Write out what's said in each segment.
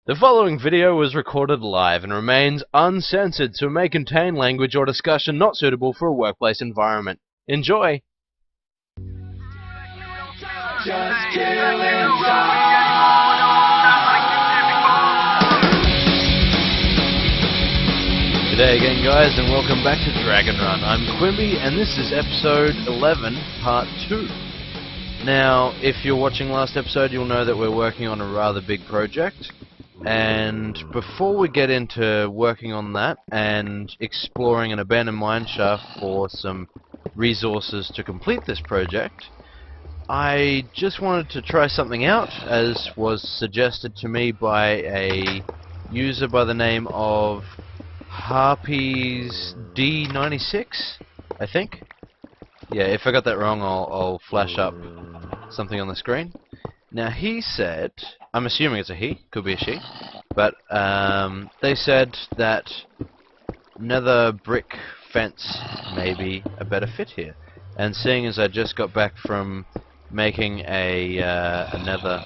The following video was recorded live and remains uncensored, so may contain language or discussion not suitable for a workplace environment. Enjoy! Just killing G'day again, guys, and welcome back to Dragon Run. I'm Quimby, and this is episode 11, part 2. Now, if you're watching last episode, you'll know that we're working on a rather big project. And before we get into working on that and exploring an abandoned mine shaft for some resources to complete this project, I just wanted to try something out, as was suggested to me by a user by the name of Harpies D96, I think. Yeah, if I got that wrong, I'll flash up something on the screen. Now, he said, I'm assuming it's a he, could be a she, but they said that nether brick fence may be a better fit here. And seeing as I just got back from making a nether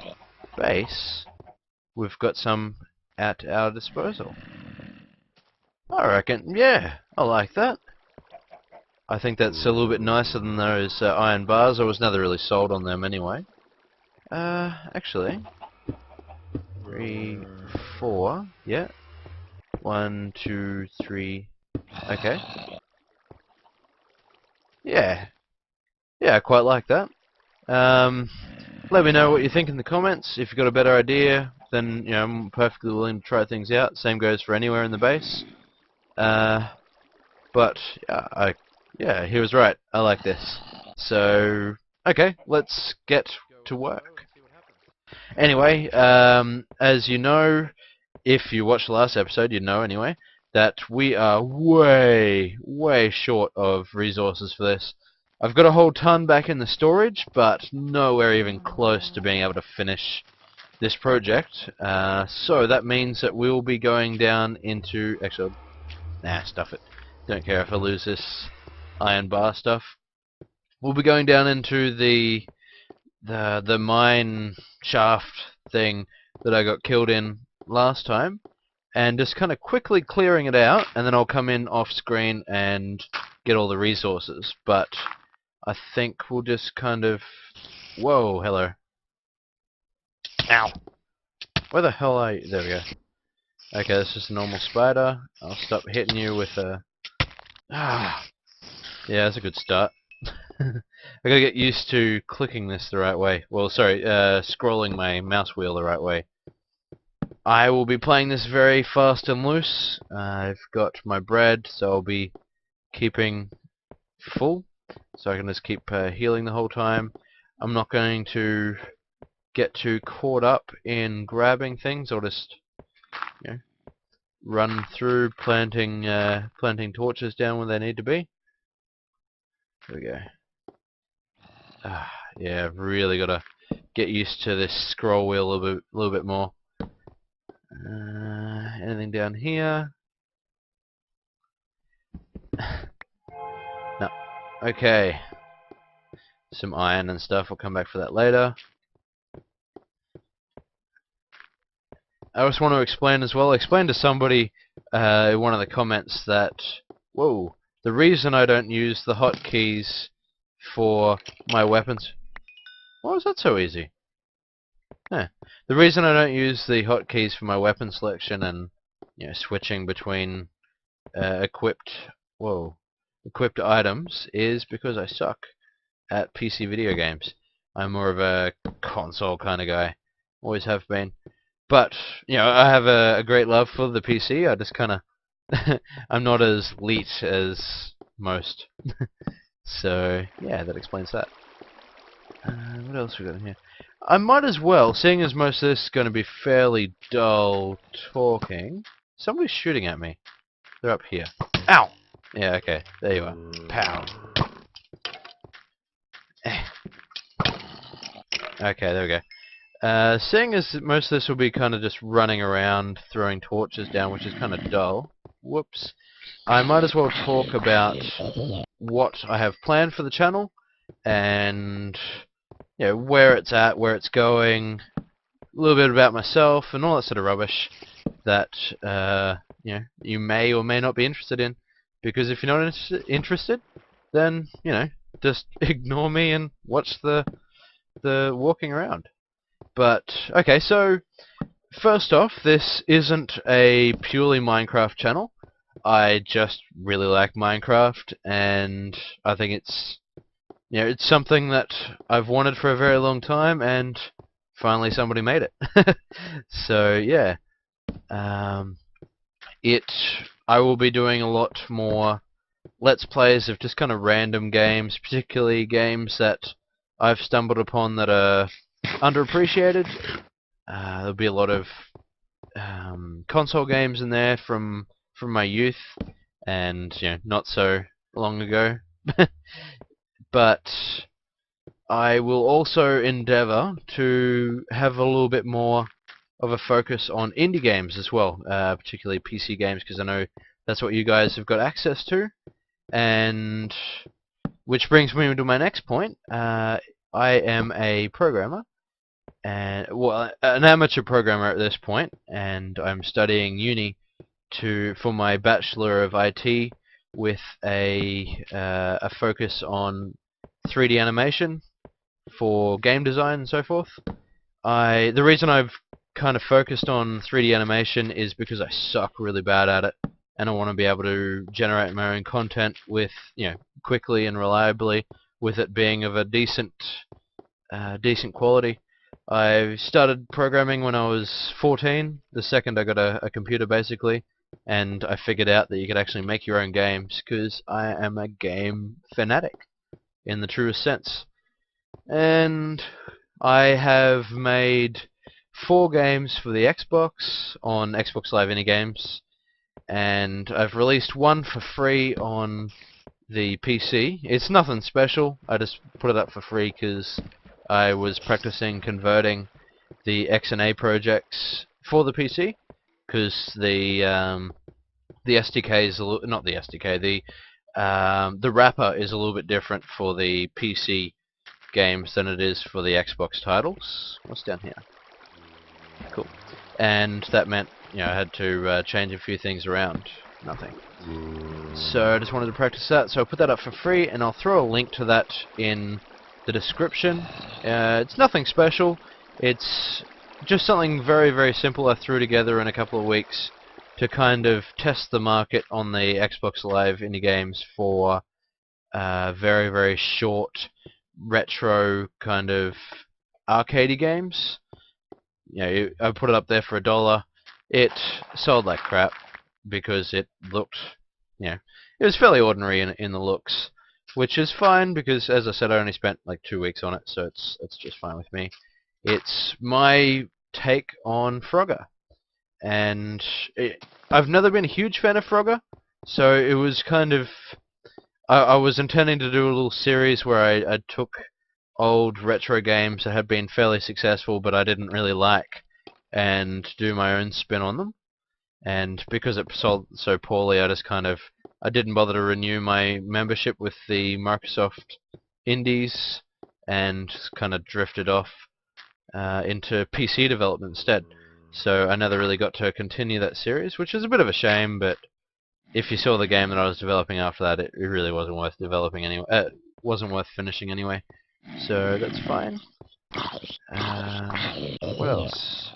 base, we've got some at our disposal. I reckon, yeah, I like that. I think that's a little bit nicer than those iron bars. I was never really sold on them anyway. Actually, 3, 4, yeah. 1, 2, 3, okay. Yeah. Yeah, I quite like that. Let me know what you think in the comments. If you've got a better idea, then, you know, I'm perfectly willing to try things out. Same goes for anywhere in the base. But, yeah, he was right. I like this. So, okay, let's get to work. Anyway, as you know, if you watched the last episode, you know anyway, that we are way short of resources for this. I've got a whole ton back in the storage, but nowhere even close to being able to finish this project. So that means that we'll be going down into... Actually, nah, stuff it. Don't care if I lose this iron bar stuff. We'll be going down into the mine shaft thing that I got killed in last time, and just kind of quickly clearing it out, and then I'll come in off screen and get all the resources. But I think we'll just kind of... Whoa, hello. Ow! Where the hell are you? There we go. Okay, that's just a normal spider. I'll stop hitting you with a... Yeah, that's a good start. I gotta get used to clicking this the right way. Well, sorry, scrolling my mouse wheel the right way. I will be playing this very fast and loose. I've got my bread, so I'll be keeping full, so I can just keep healing the whole time. I'm not going to get too caught up in grabbing things. I'll just, you know, run through planting torches down where they need to be. There we go. Yeah, I've really got to get used to this scroll wheel a little bit more. Anything down here? No. Okay. Some iron and stuff. I'll come back for that later. I just want to explain as well. I explained to somebody in one of the comments that, whoa, the reason I don't use the hotkeys for my weapons... Why was that so easy? The reason I don't use the hotkeys for my weapon selection and, you know, switching between equipped items is because I suck at PC video games. I'm more of a console kind of guy. Always have been. But, you know, I have a great love for the PC. I just kind of... I'm not as elite as most. So, yeah, that explains that. What else we got in here? I might as well, seeing as most of this is going to be fairly dull talking... Somebody's shooting at me. They're up here. Ow! Yeah, okay. There you are. Pow. Okay, there we go. Seeing as most of this will be kind of just running around, throwing torches down, which is kind of dull. Whoops. I might as well talk about what I have planned for the channel, and, you know, where it's at, where it's going, little bit about myself and all that sort of rubbish that you may or may not be interested in. Because if you're not interested, then just ignore me and watch the walking around. But okay, so first off, this isn't a purely Minecraft channel. I just really like Minecraft, and I think it's something that I've wanted for a very long time, and finally somebody made it. So yeah, um, I will be doing a lot more Let's Plays of just kind of random games, particularly games that I've stumbled upon that are underappreciated. There'll be a lot of console games in there from my youth, and not so long ago. But I will also endeavour to have a little bit more of a focus on indie games as well, particularly PC games, because I know that's what you guys have got access to. And which brings me to my next point. I am a programmer, and well, an amateur programmer at this point, and I'm studying uni for my Bachelor of IT with a focus on 3D animation for game design and so forth. The reason I've kind of focused on 3D animation is because I suck really bad at it, and I want to be able to generate my own content with quickly and reliably, with it being of a decent quality. I started programming when I was 14, the second I got a computer basically, and I figured out that you could actually make your own games, because I am a game fanatic in the truest sense. And I have made 4 games for the Xbox on Xbox Live Indie Games, and I've released one for free on the PC. It's nothing special, I just put it up for free because I was practicing converting the XNA projects for the PC, because the SDK is not the SDK, the wrapper is a little bit different for the PC games than it is for the Xbox titles. What's down here? Cool. And that meant I had to change a few things around. Nothing. So I just wanted to practice that, so I'll put that up for free, and I'll throw a link to that in the description. It's nothing special. It's just something very, very simple I threw together in a couple of weeks to kind of test the market on the Xbox Live Indie Games for very, very short retro kind of arcadey games. I put it up there for $1. It sold like crap because it looked, it was fairly ordinary in the looks, which is fine because, as I said, I only spent like 2 weeks on it, so it's just fine with me. It's my take on Frogger, and I've never been a huge fan of Frogger, so it was kind of I was intending to do a little series where I took old retro games that had been fairly successful but I didn't really like, and do my own spin on them. And because it sold so poorly, I didn't bother to renew my membership with the Microsoft Indies, and kind of drifted off into PC development instead. So I never really got to continue that series, which is a bit of a shame, but if you saw the game that I was developing after that, it really wasn't worth developing anyway. Wasn't worth finishing anyway. So that's fine. What else?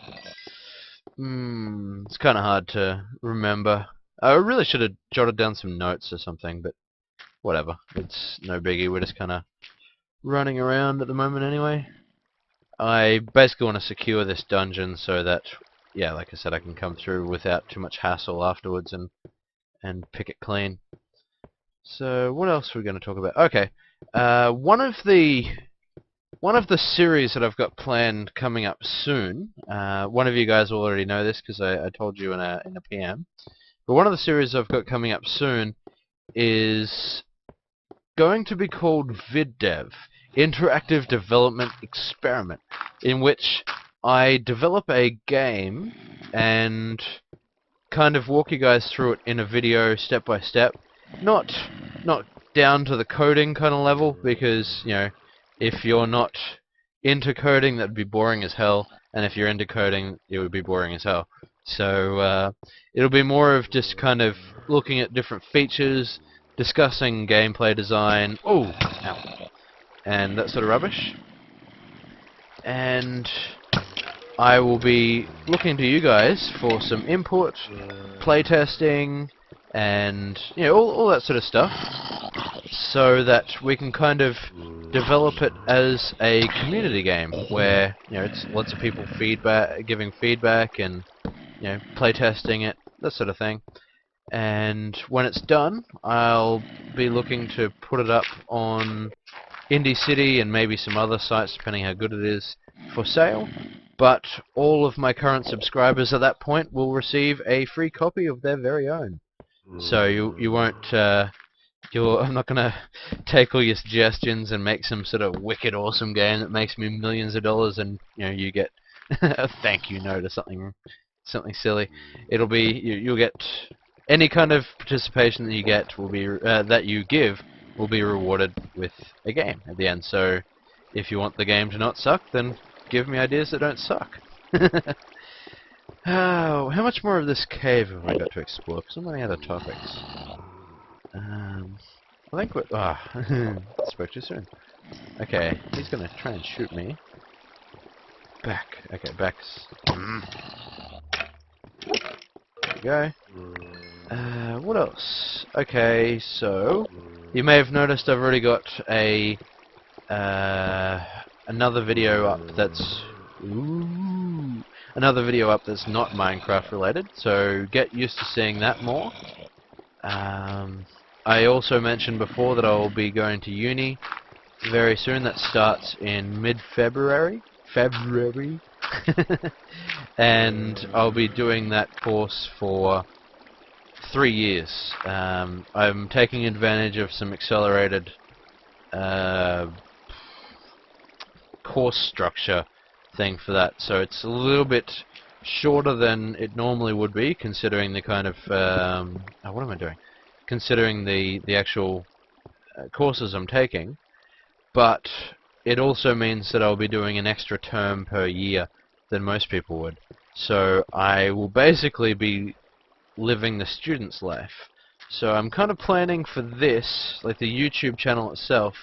It's kind of hard to remember. I really should have jotted down some notes or something, but whatever. It's no biggie. We're just kind of running around at the moment anyway. I basically want to secure this dungeon so that, yeah, like I said, I can come through without too much hassle afterwards and pick it clean. So what else are we going to talk about? Okay, one of the series that I've got planned coming up soon. One of you guys will already know this because I told you in a PM. But one of the series I've got coming up soon is going to be called VidDev, Interactive Development Experiment, in which I develop a game and kind of walk you guys through it in a video step by step. Not down to the coding kind of level, because if you're not into coding, that'd be boring as hell. and if you're into coding, it would be boring as hell. So it'll be more of just kind of looking at different features, discussing gameplay design, and that sort of rubbish. And I will be looking to you guys for some input, playtesting, and all that sort of stuff, so that we can kind of develop it as a community game where it's lots of people giving feedback and playtesting it, that sort of thing. And when it's done, I'll be looking to put it up on Indie City and maybe some other sites, depending how good it is, for sale. But all of my current subscribers at that point will receive a free copy of their very own. So you won't I'm not gonna take all your suggestions and make some sort of wicked awesome game that makes me millions of dollars, and you get a thank you note or something silly. It'll be you'll get any kind of participation that you get will be that you give will be rewarded with a game at the end. So if you want the game to not suck, then give me ideas that don't suck. Oh, how much more of this cave have I got to explore? Because I'm running out of topics. I think we're... spoke too soon. Okay, he's gonna try and shoot me. Back. Okay, backs. There we go. What else? Okay, so... You may have noticed I've already got a... another video up that's... Another video up that's not Minecraft related, so get used to seeing that more. I also mentioned before that I will be going to uni very soon. That starts in mid-February. And I'll be doing that course for 3 years. I'm taking advantage of some accelerated course structure thing for that, so it's a little bit shorter than it normally would be, considering the kind of what am I doing? Considering the actual courses I'm taking, but it also means that I'll be doing an extra term per year than most people would. So I will basically be living the student's life. So I'm kind of planning for this, like the YouTube channel itself.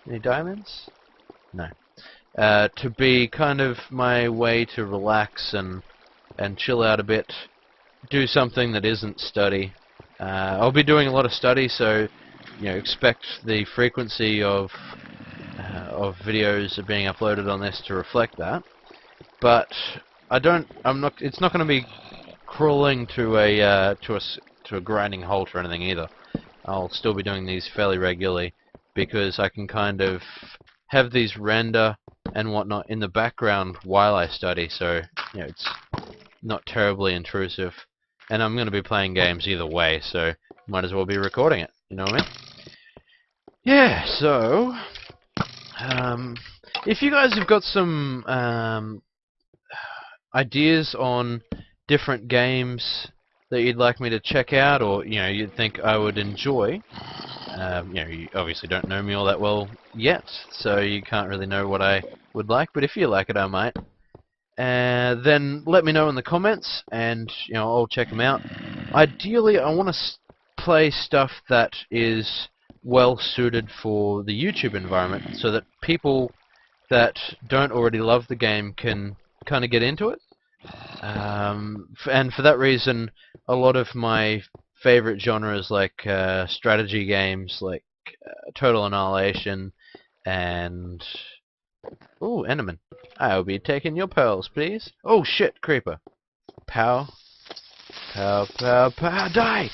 Any diamonds? No. To be kind of my way to relax and chill out a bit, do something that isn't study. I'll be doing a lot of study, so expect the frequency of videos being uploaded on this to reflect that. But it's not going to be crawling to a grinding halt or anything either. I'll still be doing these fairly regularly because I can kind of have these render and whatnot in the background while I study, so it's not terribly intrusive. And I'm going to be playing games either way, so might as well be recording it. You know what I mean? Yeah. So, if you guys have got some ideas on different games that you'd like me to check out, or you'd think I would enjoy. You obviously don't know me all that well yet, so you can't really know what I would like, but if you like it, I might. Then let me know in the comments, and I'll check them out. Ideally, I want to play stuff that is well suited for the YouTube environment, so that people that don't already love the game can kind of get into it. And for that reason, a lot of my favorite genres, like strategy games, like Total Annihilation, and Enderman. I'll be taking your pearls, please. Oh shit, creeper! Pow, pow, pow, pow! Die!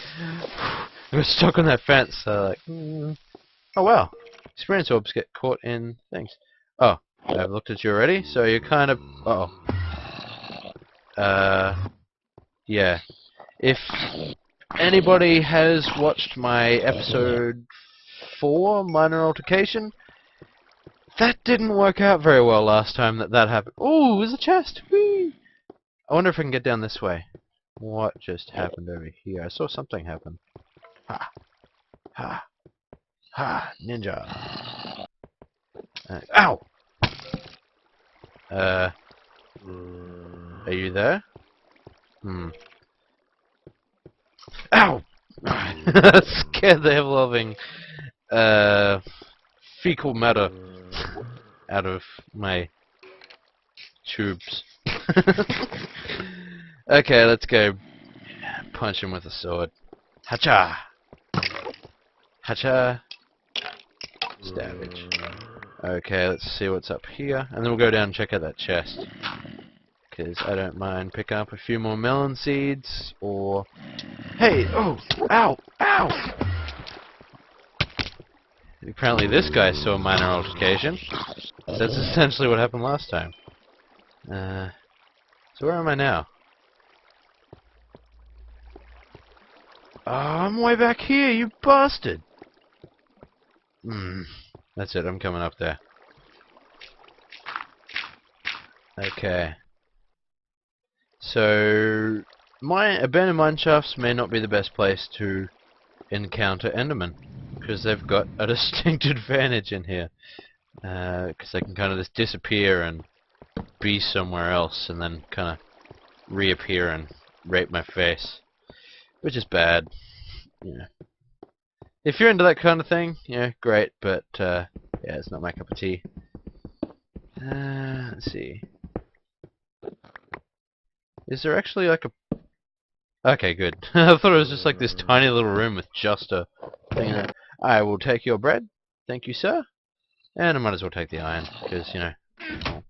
I was stuck on that fence. So oh wow, experience orbs get caught in things. Oh, I've looked at you already. So you're kind of yeah. If anybody has watched my episode 4, Minor Altercation, that didn't work out very well last time that happened. Oh, there's a chest! Whee! I wonder if I can get down this way. What just happened over here? I saw something happen. Ha! Ha! Ha! Ninja! Ow! Are you there? Hmm. Ow! Scared the ever-loving fecal matter out of my tubes. Okay, let's go punch him with a sword. Hacha! Hacha! Savage. Okay, let's see what's up here, and then we'll go down and check out that chest. Because I don't mind picking up a few more melon seeds, or... Hey! Oh! Ow! Ow! Apparently this guy saw a minor altercation. That's essentially what happened last time. So where am I now? Oh, I'm way back here, you bastard! That's it, I'm coming up there. Okay. So, my abandoned mineshafts may not be the best place to encounter Endermen, because they've got a distinct advantage in here. Because they can kind of just disappear and be somewhere else, and then kind of reappear and rape my face. Which is bad. Yeah. If you're into that kind of thing, yeah, great, but yeah, it's not my cup of tea. Let's see. Is there actually like a... Okay, good. I thought it was just like this tiny little room with just a thing in it. I will take your bread. Thank you, sir. And I might as well take the iron, because, you know, I'll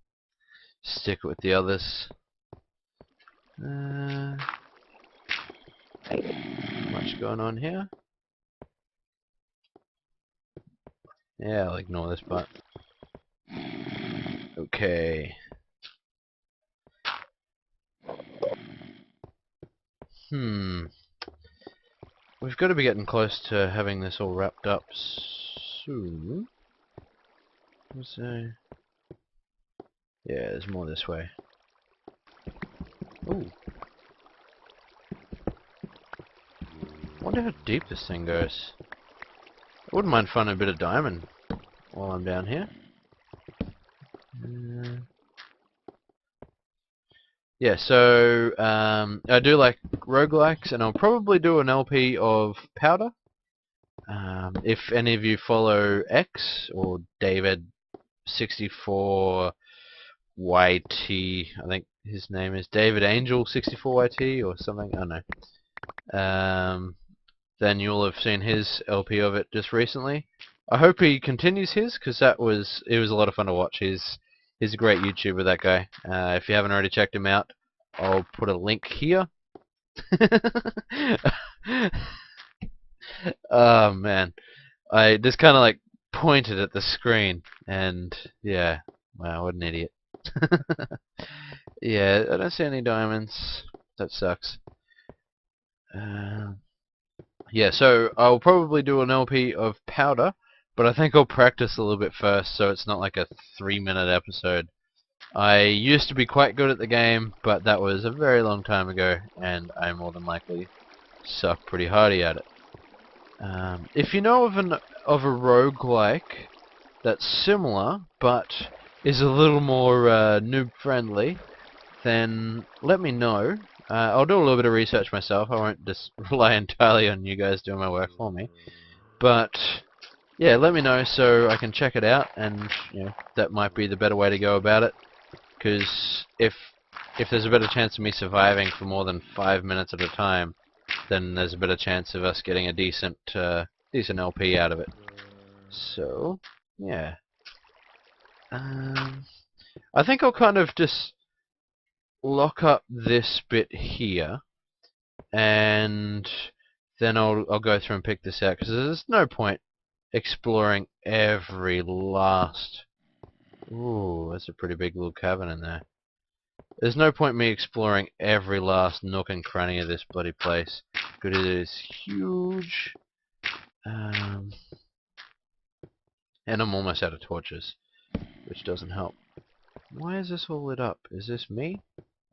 stick with the others. Much going on here. Yeah, I'll ignore this part. Okay. We've got to be getting close to having this all wrapped up soon. Yeah, there's more this way. Ooh. I wonder how deep this thing goes. I wouldn't mind finding a bit of diamond while I'm down here. Yeah, so I do like roguelikes, and I'll probably do an LP of Powder. If any of you follow X or David64YT, I think his name is David Angel 64YT or something. I don't know. Then you'll have seen his LP of it just recently. I hope he continues his, because it was a lot of fun to watch. He's a great YouTuber, that guy. If you haven't already checked him out, I'll put a link here. Oh man, I just kind of like pointed at the screen, and yeah, wow, what an idiot. Yeah, I don't see any diamonds. That sucks. Yeah, so I'll probably do an LP of Powder, but I think I'll practice a little bit first, so it's not like a 3-minute episode. I used to be quite good at the game, but that was a very long time ago, and I more than likely suck pretty hardy at it. If you know of a roguelike that's similar, but is a little more noob friendly, then let me know. I'll do a little bit of research myself. I won't just rely entirely on you guys doing my work for me. But yeah, let me know so I can check it out, and you know, that might be the better way to go about it. Because if there's a better chance of me surviving for more than 5 minutes at a time, then there's a better chance of us getting a decent LP out of it. So yeah, I think I'll kind of just lock up this bit here, and then I'll go through and pick this out, because there's no point exploring every last... Ooh, that's a pretty big little cabin in there. There's no point me exploring every last nook and cranny of this bloody place, because it is huge. And I'm almost out of torches, which doesn't help. Why is this all lit up? Is this me?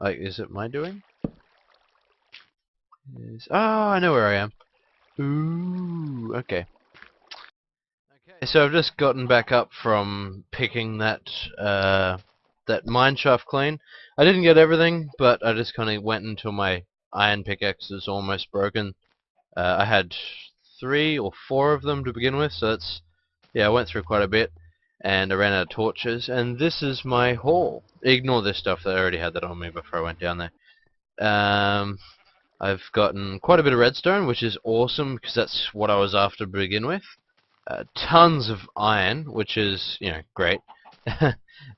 Like, is it my doing? Oh, I know where I am. Ooh, okay. Okay, so I've just gotten back up from picking that that mine shaft clean. I didn't get everything, but I just kind of went until my iron pickaxe is almost broken. I had 3 or 4 of them to begin with, so that's, yeah, I went through quite a bit, and I ran out of torches, and this is my haul. Ignore this stuff that I already had that on me before I went down there. I've gotten quite a bit of redstone, which is awesome, because that's what I was after to begin with. Tons of iron, which is, you know, great.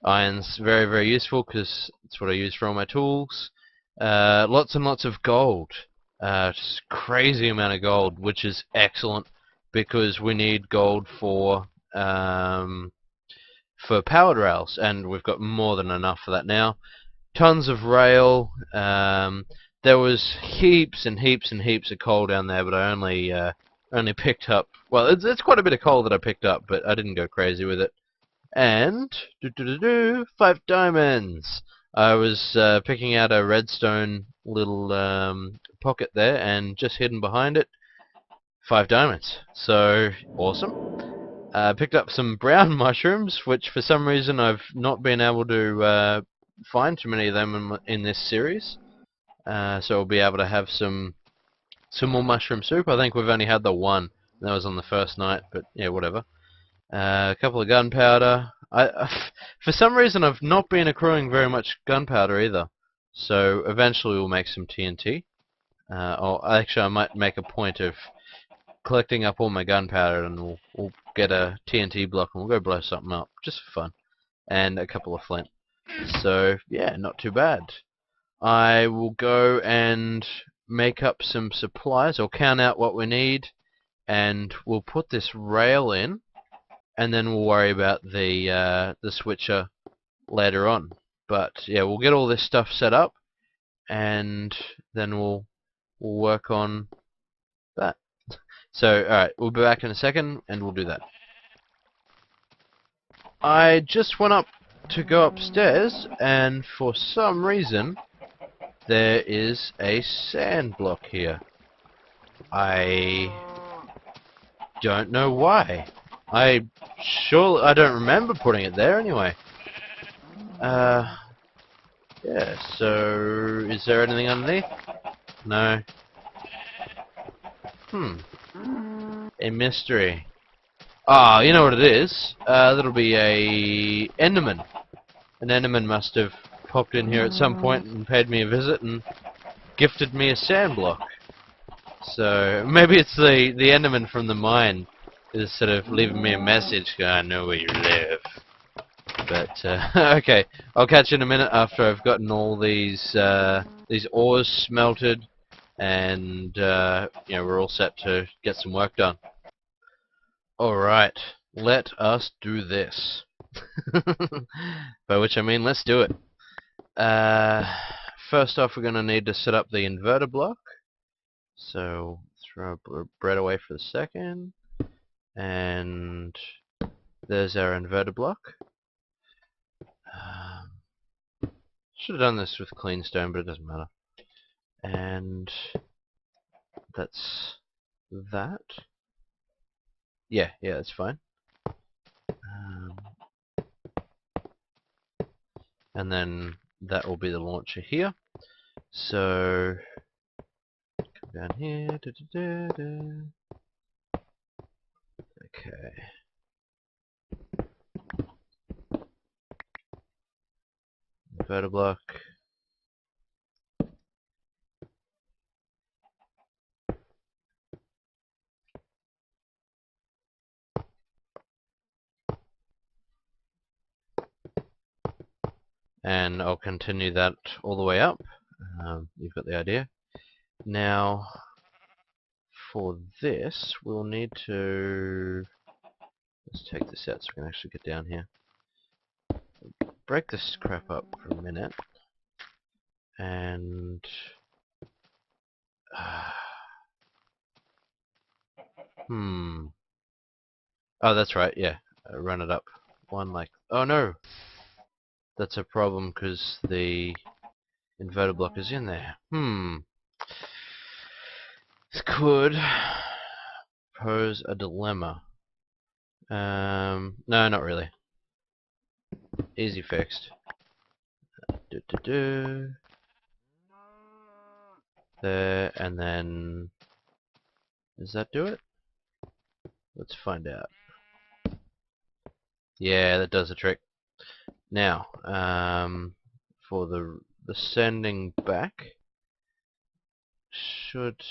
Iron's very, very useful, because it's what I use for all my tools. Lots and lots of gold. Just crazy amount of gold, which is excellent, because we need gold for powered rails, and we've got more than enough for that now. Tons of rail. There was heaps and heaps and heaps of coal down there, but I only picked up. Well, it's quite a bit of coal that I picked up, but I didn't go crazy with it. And 5 diamonds. I was picking out a redstone little pocket there, and just hidden behind it, 5 diamonds. So awesome. Picked up some brown mushrooms, which for some reason I've not been able to find too many of them in this series. So we'll be able to have some more mushroom soup. I think we've only had the one. That was on the first night, but yeah, whatever. A couple of gunpowder. For some reason, I've not been accruing very much gunpowder either. So eventually we'll make some TNT. Or actually, I might make a point of collecting up all my gunpowder, and we'll get a TNT block, and we'll go blow something up, just for fun. And a couple of flint. So yeah, not too bad. I will go and make up some supplies, or count out what we need, and we'll put this rail in, and then we'll worry about the switcher later on. But yeah, we'll get all this stuff set up, and then we'll work on that. So alright, we'll be back in a second, and we'll do that. I just went up to go upstairs, and for some reason there is a sand block here. I don't know why. I don't remember putting it there anyway. Yeah, so is there anything underneath? No. A mystery. Ah, you know what it is? That'll be a Enderman. An Enderman must have popped in here at some point and paid me a visit and gifted me a sand block. So maybe it's the Enderman from the mine is sort of leaving me a message. I know where you live. But okay, I'll catch you in a minute after I've gotten all these ores smelted, and you know, we're all set to get some work done. All right, let us do this. By which I mean, let's do it. First off, we're going to need to set up the inverter block. So throw bread away for a second, and there's our inverter block. Should have done this with clean stone, but it doesn't matter. And that's that. Yeah, that's fine. And then that will be the launcher here. So come down here. Okay. Inverter block. And I'll continue that all the way up. You've got the idea. Now, for this, we'll need to... Let's take this out so we can actually get down here. Break this crap up for a minute. And... Oh, that's right, yeah. Run it up. One like... Oh no! That's a problem because the inverter block is in there. This could pose a dilemma. No, not really. Easy fixed. There, and then does that do it? Let's find out. Yeah, that does the trick. Now, for the sending back should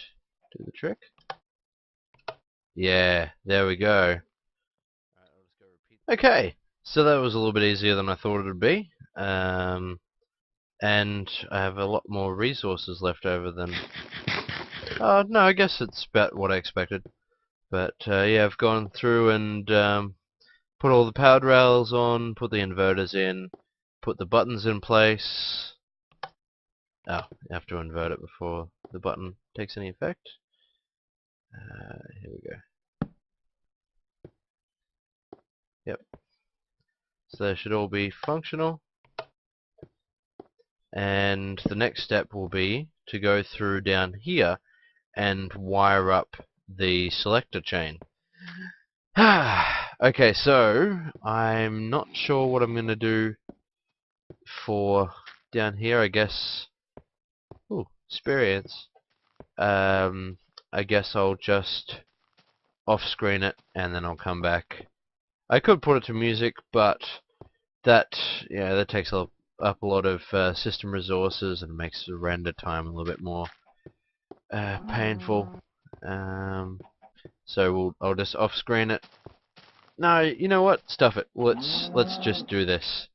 do the trick. Yeah, there we go. Okay, so that was a little bit easier than I thought it would be. And I have a lot more resources left over than... no, I guess it's about what I expected. But yeah, I've gone through and put all the powered rails on, put the inverters in, put the buttons in place. Oh, you have to invert it before the button takes any effect. Here we go. Yep. So they should all be functional. And the next step will be to go through down here and wire up the selector chain. Okay, so I'm not sure what I'm going to do for down here. I guess... Ooh, experience. I guess I'll just off-screen it and then I'll come back. I could put it to music, but that takes up a lot of system resources and makes the render time a little bit more painful. So I'll just off-screen it. No, you know what? Stuff it. Let's just do this.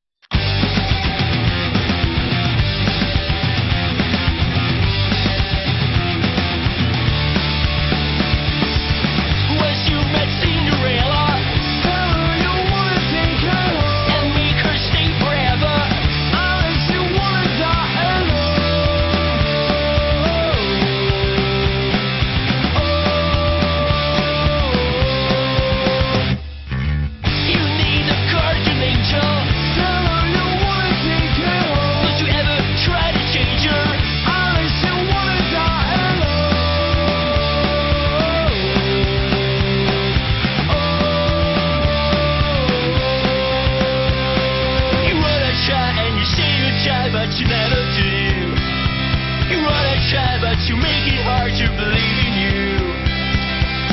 You make it hard to believe in you.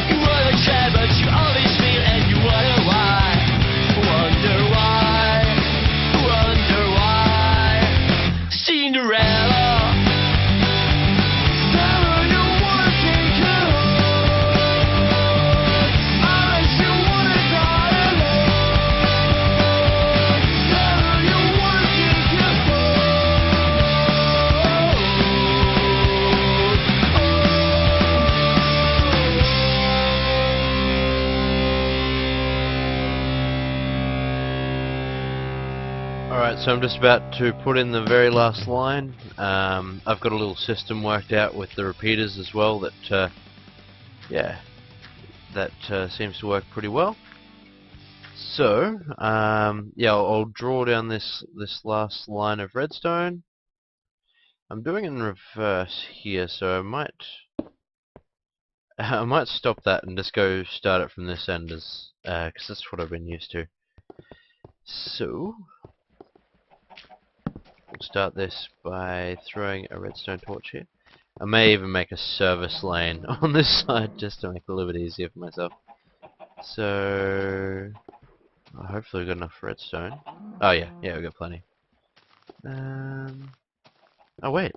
You wanna try, but you always fail, and you wonder why. Wonder why. Wonder why. Cinderella. Alright, so I'm just about to put in the very last line. I've got a little system worked out with the repeaters as well that, seems to work pretty well. So, yeah, I'll draw down this last line of redstone. I'm doing it in reverse here, so I might stop that and just go start it from this end, as because that's what I've been used to. So, we'll start this by throwing a redstone torch here. I may even make a service lane on this side just to make it a little bit easier for myself. So, hopefully we've got enough redstone. Oh yeah, we've got plenty. Oh wait.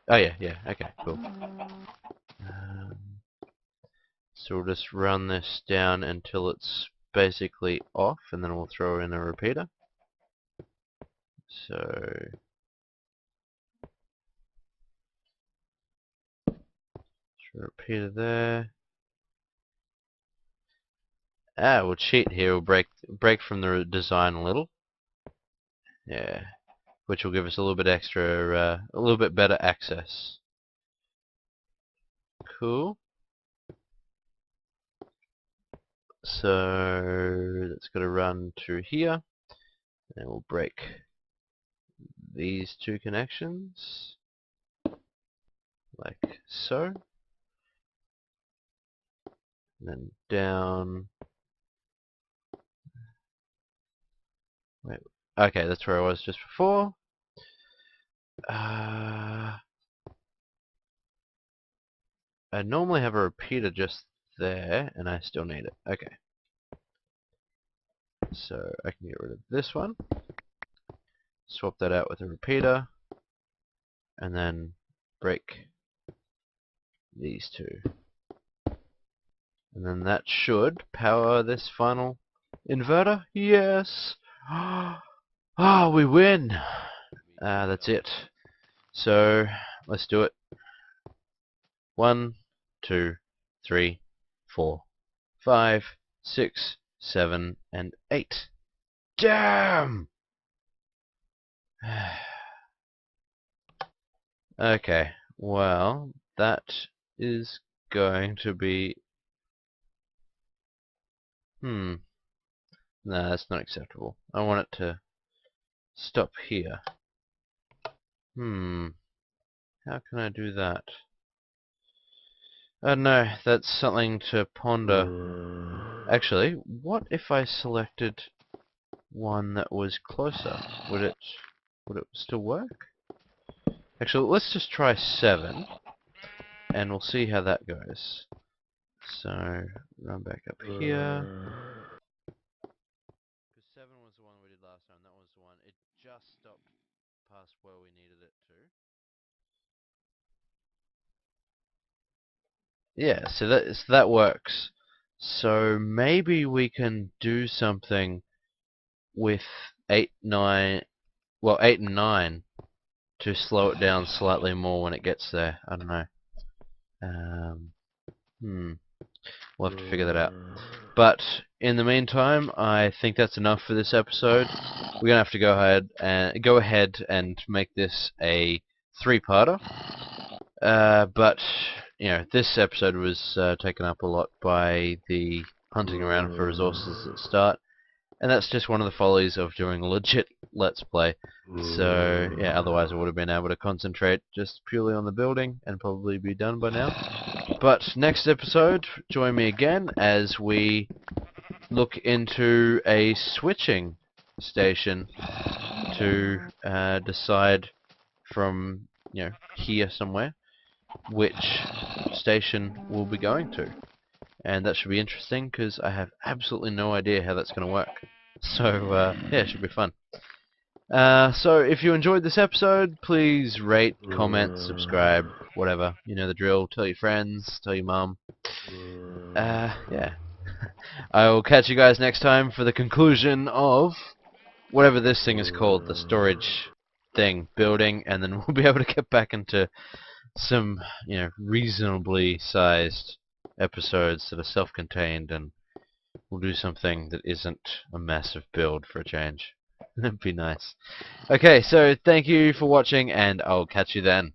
Oh yeah, okay, cool. So we'll just run this down until it's basically off, and then we'll throw in a repeater. So repeater there. We'll cheat here. We'll break from the design a little. Yeah, which will give us a little bit extra, a little bit better access. Cool. So that's going to run through here, and we'll break these two connections like so. And then down. Wait. Okay, that's where I was just before. I normally have a repeater just there, and I still need it. Okay. So I can get rid of this one, swap that out with a repeater, and then break these two. And then that should power this final inverter. Yes! Ah, we win! That's it. So, let's do it. 1, 2, 3, 4, 5, 6, 7, and 8. Damn! Okay, well, that is going to be... No, that's not acceptable. I want it to stop here. How can I do that? I don't know, that's something to ponder. Actually, what if I selected one that was closer? Would it still work? Actually, let's just try 7, and we'll see how that goes. So, run back up here. Because 7 was the one we did last time, that was the one. It just stopped past where we needed it to. Yeah, so that works. So maybe we can do something with 8, 9, well 8 and 9 to slow it down slightly more when it gets there. I don't know. We'll have to figure that out. But in the meantime, I think that's enough for this episode. We're gonna have to go ahead and make this a 3-parter. But you know, this episode was taken up a lot by the hunting around for resources at the start, and that's just one of the follies of doing a legit Let's Play. So yeah, otherwise I would have been able to concentrate just purely on the building and probably be done by now. But next episode, join me again as we look into a switching station to decide from, you know, here somewhere which station we'll be going to. And that should be interesting because I have absolutely no idea how that's going to work. So yeah, it should be fun. So if you enjoyed this episode, please rate, comment, subscribe, whatever. You know the drill. Tell your friends, tell your mum. Yeah. I will catch you guys next time for the conclusion of whatever this thing is called, the storage thing, building, and then we'll be able to get back into some, you know, reasonably sized episodes that are self-contained, and we'll do something that isn't a massive build for a change. That'd be nice. Okay, so thank you for watching, and I'll catch you then.